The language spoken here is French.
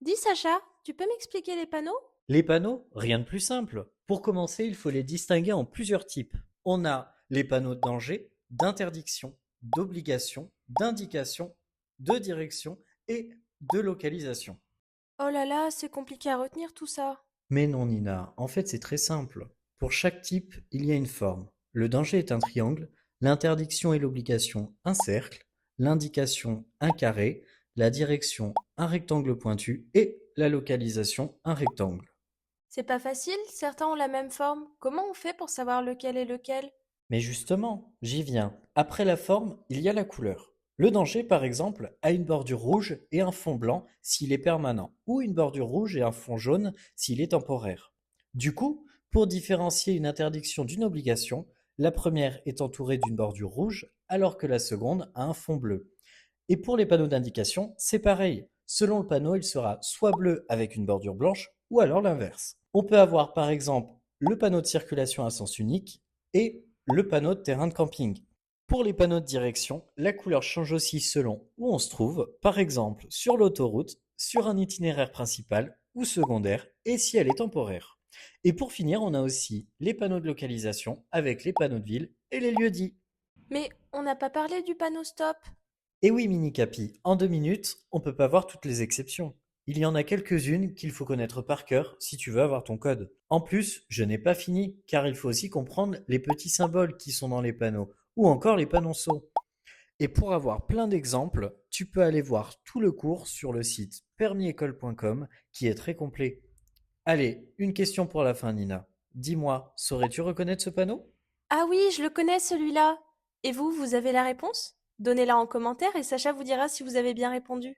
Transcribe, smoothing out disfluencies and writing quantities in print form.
Dis Sacha, tu peux m'expliquer les panneaux? Les panneaux, rien de plus simple. Pour commencer, il faut les distinguer en plusieurs types. On a les panneaux de danger, d'interdiction, d'obligation, d'indication, de direction et de localisation. Oh là là, c'est compliqué à retenir tout ça. Mais non, Nina, en fait c'est très simple. Pour chaque type, il y a une forme. Le danger est un triangle, l'interdiction et l'obligation un cercle, l'indication un carré, la direction un rectangle pointu et la localisation un rectangle. C'est pas facile, certains ont la même forme. Comment on fait pour savoir lequel est lequel? Mais justement, j'y viens. Après la forme, il y a la couleur. Le danger, par exemple, a une bordure rouge et un fond blanc s'il est permanent, ou une bordure rouge et un fond jaune s'il est temporaire. Du coup, pour différencier une interdiction d'une obligation, la première est entourée d'une bordure rouge, alors que la seconde a un fond bleu. Et pour les panneaux d'indication, c'est pareil. Selon le panneau, il sera soit bleu avec une bordure blanche, ou alors l'inverse. On peut avoir par exemple le panneau de circulation à sens unique et le panneau de terrain de camping. Pour les panneaux de direction, la couleur change aussi selon où on se trouve, par exemple sur l'autoroute, sur un itinéraire principal ou secondaire, et si elle est temporaire. Et pour finir, on a aussi les panneaux de localisation avec les panneaux de ville et les lieux-dits. Mais on n'a pas parlé du panneau stop. Et oui, Mini Capi, en 2 minutes, on peut pas voir toutes les exceptions. Il y en a quelques-unes qu'il faut connaître par cœur si tu veux avoir ton code. En plus, je n'ai pas fini, car il faut aussi comprendre les petits symboles qui sont dans les panneaux, ou encore les panonceaux. Et pour avoir plein d'exemples, tu peux aller voir tout le cours sur le site permisécole.com qui est très complet. Allez, une question pour la fin, Nina. Dis-moi, saurais-tu reconnaître ce panneau? Ah oui, je le connais celui-là. Et vous, vous avez la réponse? Donnez-la en commentaire et Sacha vous dira si vous avez bien répondu.